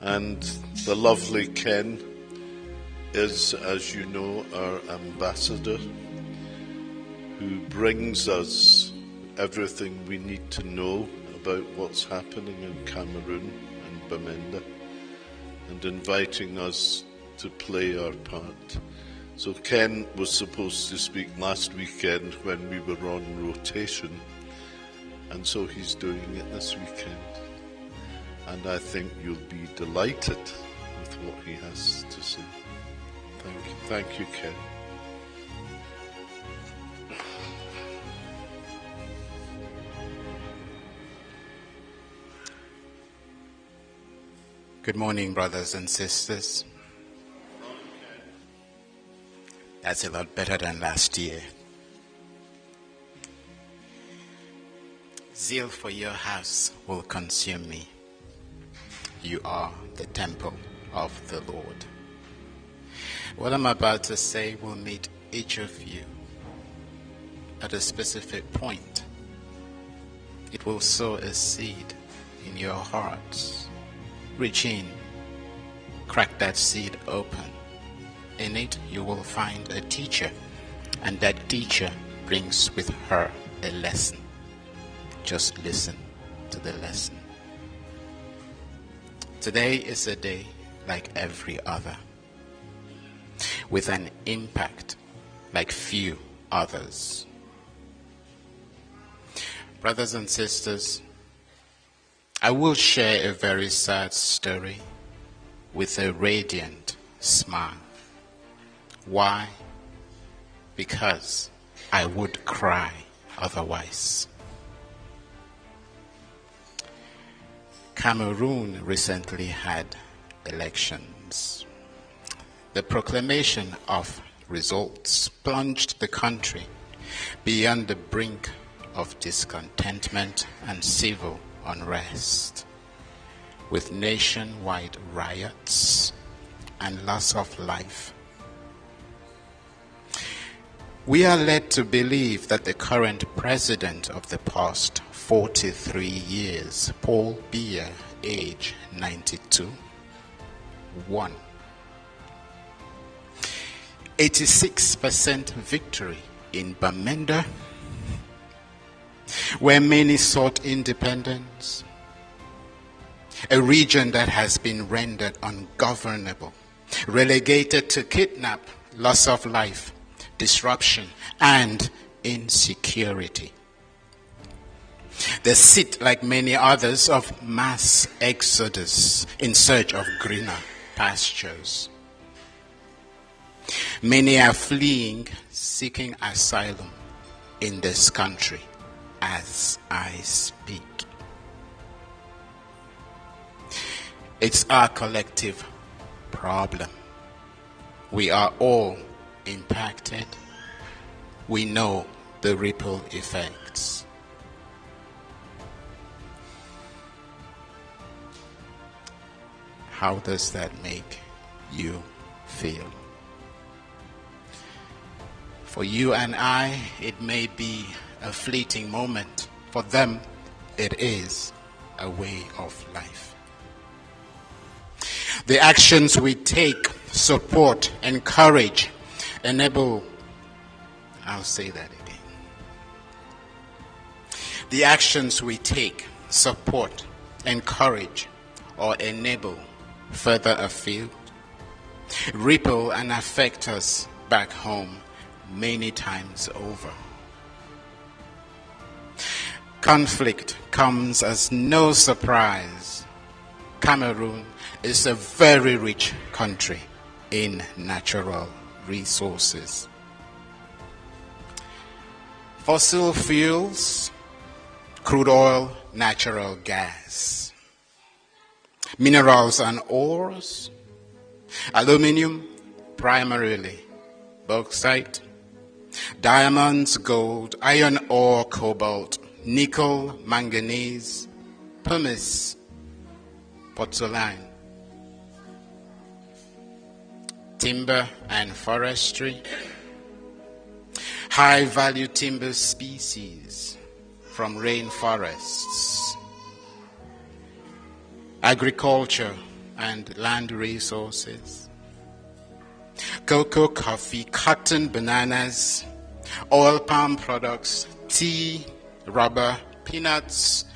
And the lovely Ken is, as you know, our ambassador, who brings us everything we need to know about what's happening in Cameroon and Bamenda, and inviting us to play our part. So Ken was supposed to speak last weekend when we were on rotation, and so he's doing it this weekend. And I think you'll be delighted with what he has to say. Thank you, Ken. Good morning, brothers and sisters. That's a lot better than last year. Zeal for your house will consume me. You are the temple of the Lord. What I'm about to say will meet each of you at a specific point. It will sow a seed in your hearts. Reach in, crack that seed open. In it you will find a teacher, and that teacher brings with her a lesson. Just listen to the lesson. Today is a day like every other, with an impact like few others. Brothers and sisters, I will share a very sad story with a radiant smile. Why? Because I would cry otherwise. Cameroon recently had elections. The proclamation of results plunged the country beyond the brink of discontentment and civil unrest, with nationwide riots and loss of life. We are led to believe that the current president of the past 43 years, Paul Biya, age 92, won. 86% victory in Bamenda, where many sought independence, a region that has been rendered ungovernable, relegated to kidnap, loss of life, disruption, and insecurity. The seat, like many others, of mass exodus in search of greener pastures. Many are fleeing, seeking asylum in this country as I speak. It's our collective problem. We are all impacted. We know the ripple effects. How does that make you feel? For you and I, it may be a fleeting moment. For them, it is a way of life. The actions we take, support, encourage, enable. I'll say that again. The actions we take, support, encourage, or enable further afield, ripple and affect us back home many times over. Conflict comes as no surprise. Cameroon is a very rich country in natural resources. Fossil fuels, crude oil, natural gas, minerals and ores, aluminium, primarily bauxite, diamonds, gold, iron ore, cobalt, nickel, manganese, pumice, pozzolan, timber and forestry, high-value timber species from rainforests, agriculture and land resources. Cocoa, coffee, cotton, bananas, oil palm products, tea, rubber, peanuts,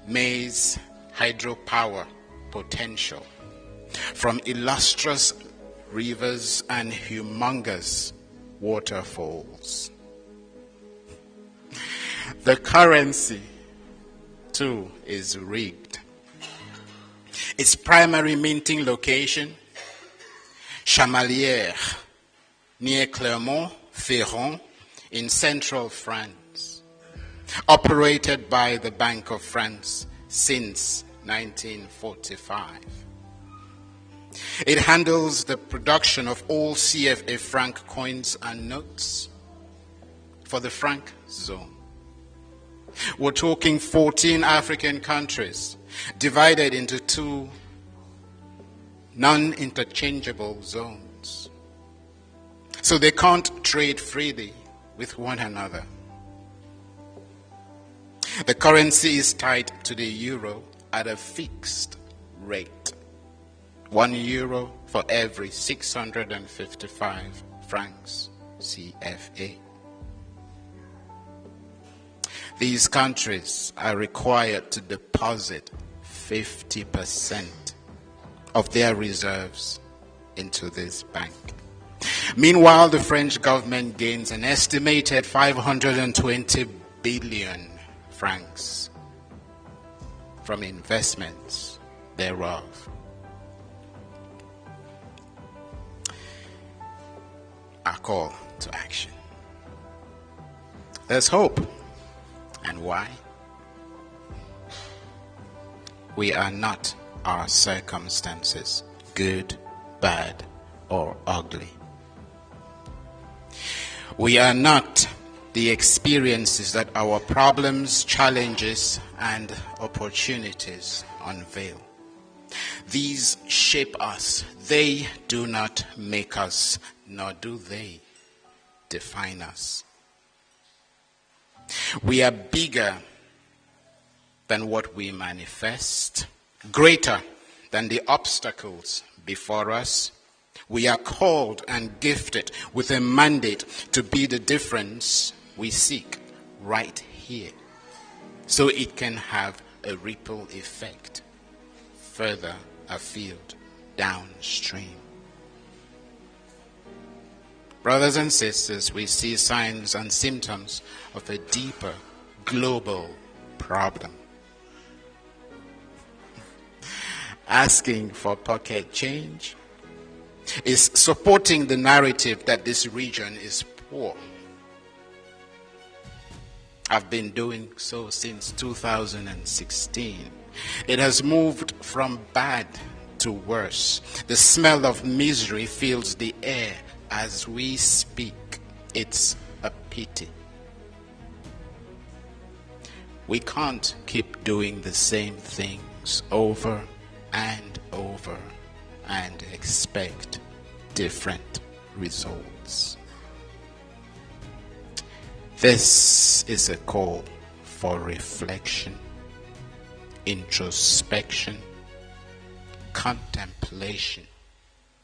maize, hydropower potential from illustrious rivers and humongous waterfalls. The currency, too, is rigged. Its primary minting location, Chamalières, near Clermont-Ferrand in central France, operated by the Bank of France since 1945. It handles the production of all CFA franc coins and notes for the franc zone. We're talking 14 African countries divided into 2 non-interchangeable zones. So they can't trade freely with one another. The currency is tied to the euro at a fixed rate. €1 for every 655 francs CFA. These countries are required to deposit 50% of their reserves into this bank. Meanwhile, the French government gains an estimated 520 billion francs from investments thereof. Our call to action. There's hope. And why? We are not our circumstances, good, bad, or ugly. We are not the experiences that our problems, challenges, and opportunities unveil. These shape us. They do not make us, nor do they define us. We are bigger than what we manifest, greater than the obstacles before us. We are called and gifted with a mandate to be the difference we seek right here, so it can have a ripple effect further afield, downstream. Brothers and sisters, we see signs and symptoms of a deeper global problem. Asking for pocket change is supporting the narrative that this region is poor. I've been doing so since 2016. It has moved from bad to worse. The smell of misery fills the air as we speak. It's a pity. We can't keep doing the same things over and over and expect different results. This is a call for reflection, introspection, contemplation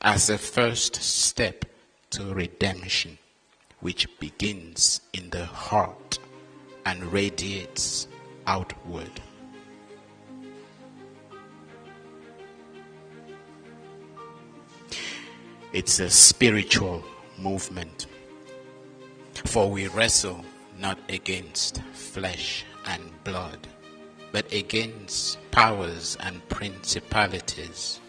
as a first step to redemption, which begins in the heart and radiates outward. It's a spiritual movement, for we wrestle not against flesh and blood, but against powers and principalities,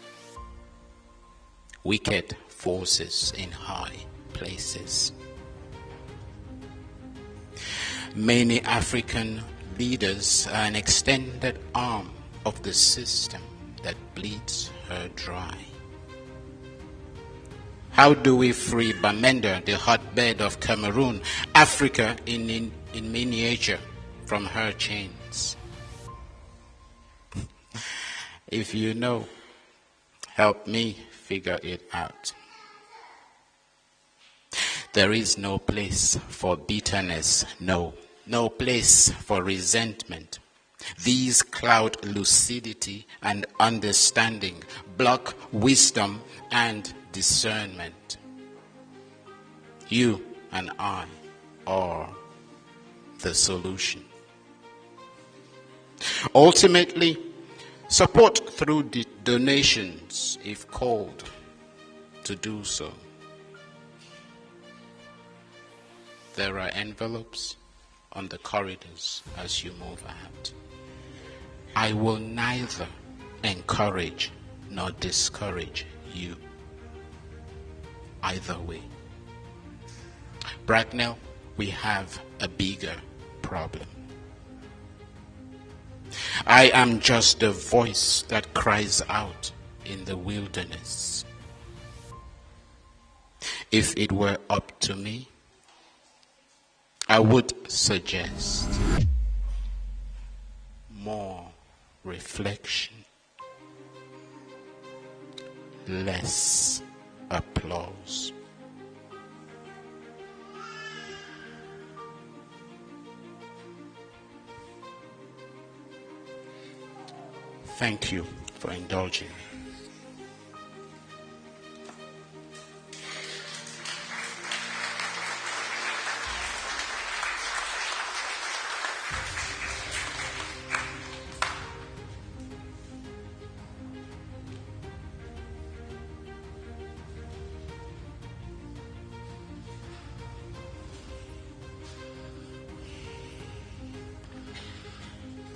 wicked forces in high places. Many African leaders are an extended arm of the system that bleeds her dry. How do we free Bamenda, the hotbed of Cameroon, Africa in miniature, from her chains? If you know, help me figure it out. There is no place for bitterness, no place for resentment, These cloud lucidity and understanding, block wisdom and discernment. You and I are the solution. Ultimately, support through donations if called to do so. There are envelopes on the corridors as you move out. I will neither encourage nor discourage you. Either way. Bracknell, we have a bigger problem. I am just a voice that cries out in the wilderness. If it were up to me, I would suggest more reflection, less applause. Thank you for indulging me.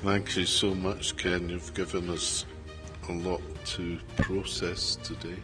Thank you so much, Ken. You've given us a lot to process today.